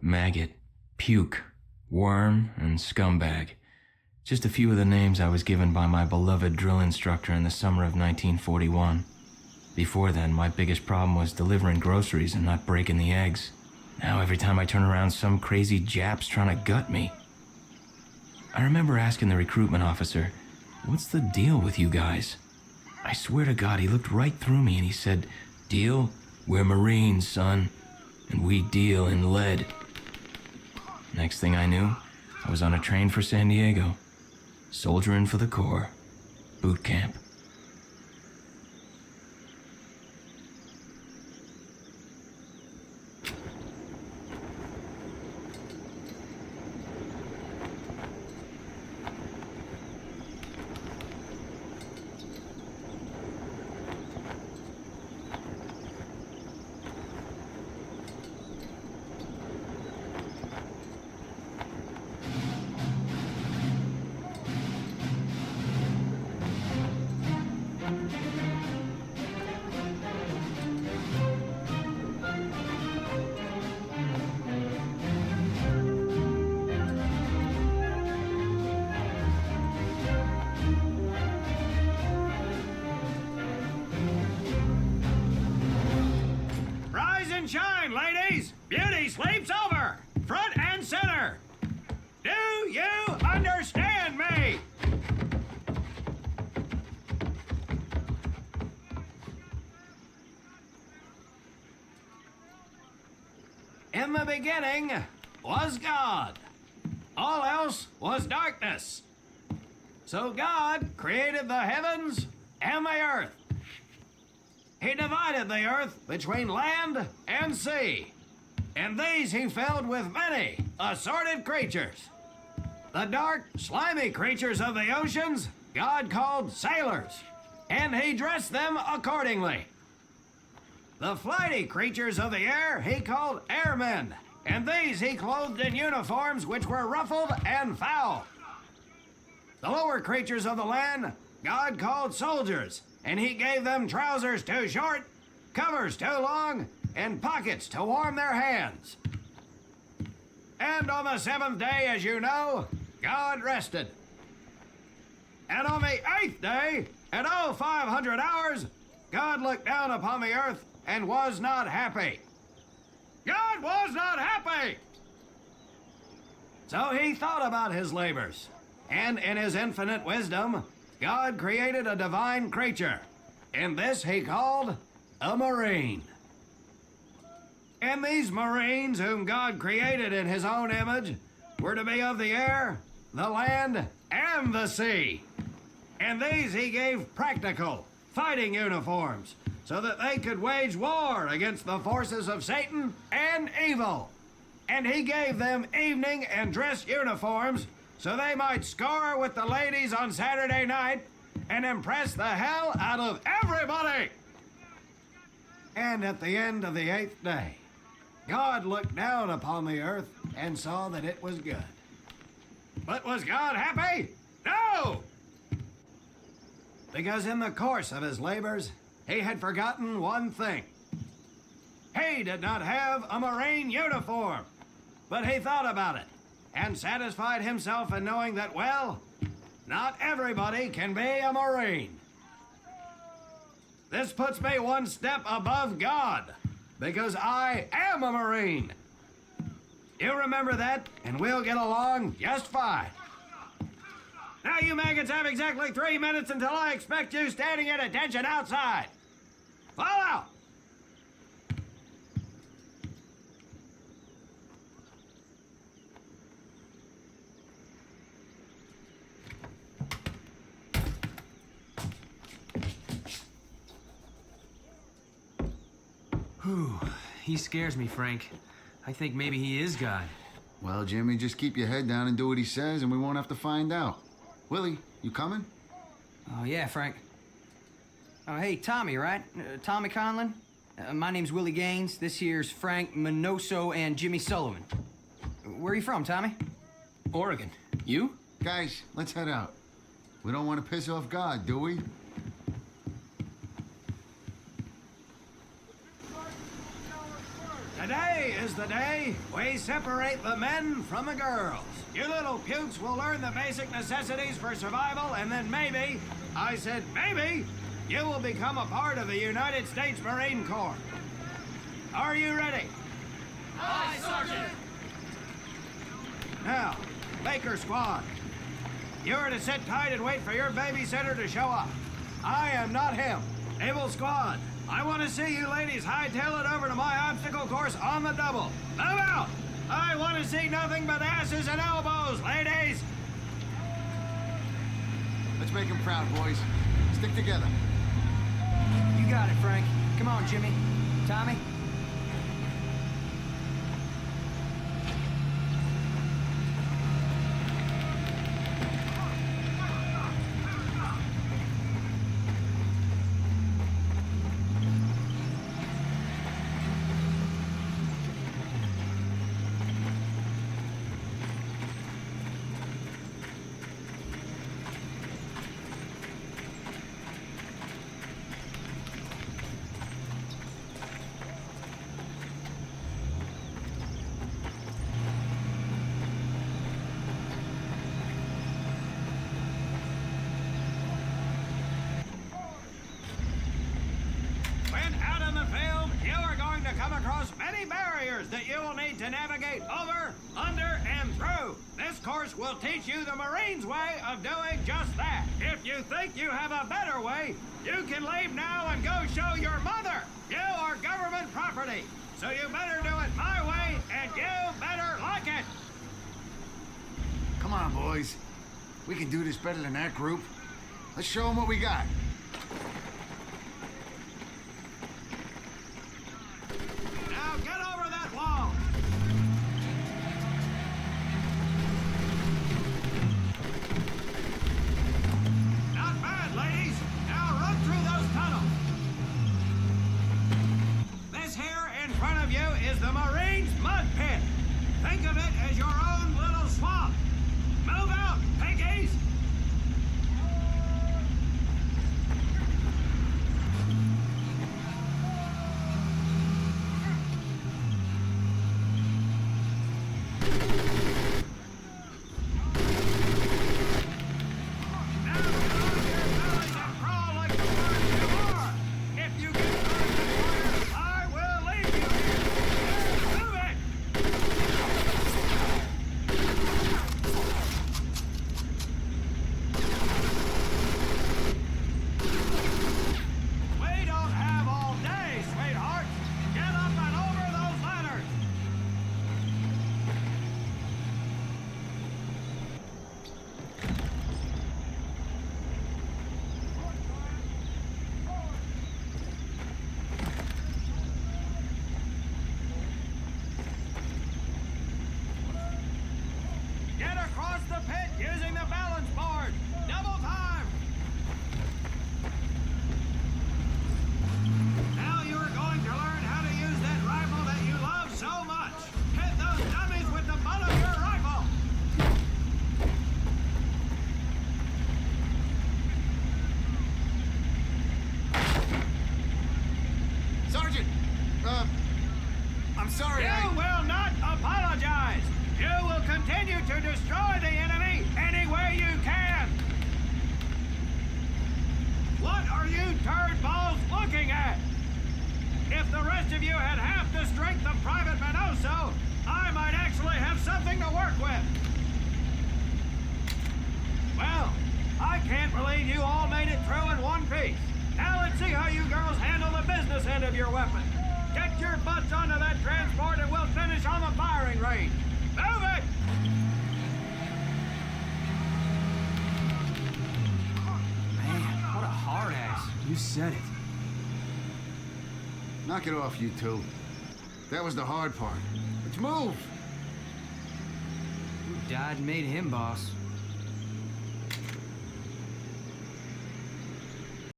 maggot, puke, worm, and scumbag. Just a few of the names I was given by my beloved drill instructor in the summer of 1941. Before then, my biggest problem was delivering groceries and not breaking the eggs. Now every time I turn around, some crazy Jap's trying to gut me. I remember asking the recruitment officer, "What's the deal with you guys?" I swear to God, he looked right through me and he said, "Deal? We're Marines, son, and we deal in lead." Next thing I knew, I was on a train for San Diego, soldiering for the Corps, boot camp. Shine, ladies! Beauty sleeps over! Front and center! Do you understand me? In the beginning was God. All else was darkness. So God created the heavens and the earth. He divided the earth between land and sea, and these he filled with many assorted creatures. The dark, slimy creatures of the oceans God called sailors, and he dressed them accordingly. The flighty creatures of the air he called airmen, and these he clothed in uniforms which were ruffled and foul. The lower creatures of the land God called soldiers, and he gave them trousers too short, covers too long, and pockets to warm their hands. And on the seventh day, as you know, God rested. And on the eighth day, at 0500 hours, God looked down upon the earth and was not happy. God was not happy! So he thought about his labors, and in his infinite wisdom, God created a divine creature, and this he called a Marine. And these Marines, whom God created in his own image, were to be of the air, the land, and the sea. And these he gave practical, fighting uniforms, so that they could wage war against the forces of Satan and evil. And he gave them evening and dress uniforms, so they might score with the ladies on Saturday night and impress the hell out of everybody. And at the end of the eighth day, God looked down upon the earth and saw that it was good. But was God happy? No! Because in the course of his labors, he had forgotten one thing. He did not have a Marine uniform, but he thought about it and satisfied himself in knowing that, well, not everybody can be a Marine. This puts me one step above God, because I am a Marine. You remember that, and we'll get along just fine. Now you maggots have exactly 3 minutes until I expect you standing at attention outside. Follow! Whew, he scares me, Frank. I think maybe he is God. Well, Jimmy, just keep your head down and do what he says, and we won't have to find out. Willie, you coming? Oh, yeah, Frank. Oh, hey, Tommy, right? Tommy Conlon? My name's Willie Gaines. This here's Frank Minoso and Jimmy Sullivan. Where are you from, Tommy? Oregon. You? Guys, let's head out. We don't want to piss off God, do we? The Today is the day we separate the men from the girls. You little pukes will learn the basic necessities for survival, and then maybe, I said maybe, you will become a part of the United States Marine Corps. Are you ready? Aye, Sergeant! Now, Baker Squad, you are to sit tight and wait for your babysitter to show up. I am not him. Naval Squad, I want to see you ladies hightail it over to my obstacle course on the double. Move out! I want to see nothing but asses and elbows, ladies! Let's make him proud, boys. Stick together. You got it, Frank. Come on, Jimmy. Tommy? When out in the field, you are going to come across many barriers that you will need to navigate over, under, and through. This course will teach you the Marines' way of doing just that. If you think you have a better way, you can leave now and go show your mother. You are government property, so you better do it my way, and you better like it. Come on, boys. We can do this better than that group. Let's show them what we got. Now get over that wall. Not bad, ladies. Now run through those tunnels. This here in front of you is the Marines' mud pit. Think of it as your own little swamp. Move out, piggies! Now get on your bellies and crawl like the birds you are. If you get caught in the fire, I will leave you here. Move it! We don't have all day, sweethearts. Get up and over those ladders. Get across the pit using the balance board. Double time. Now you are going to learn how to use that rifle that you love so much. Hit those dummies with the butt of your rifle. Sergeant! I'm sorry, You will not apologize. You will continue to destroy the enemy any way you can. What are you turd balls looking at? If the rest of you had half the strength of Private Minoso, I might actually have something to work with. Well, I can't believe you all made it through in one piece. Now let's see how you girls handle the business end of your weapon. Get your butts onto that transport and we'll finish on the firing range. Move it! Man, what a hard ass. You said it. Knock it off, you two. That was the hard part. Let's move! Who died and made him boss?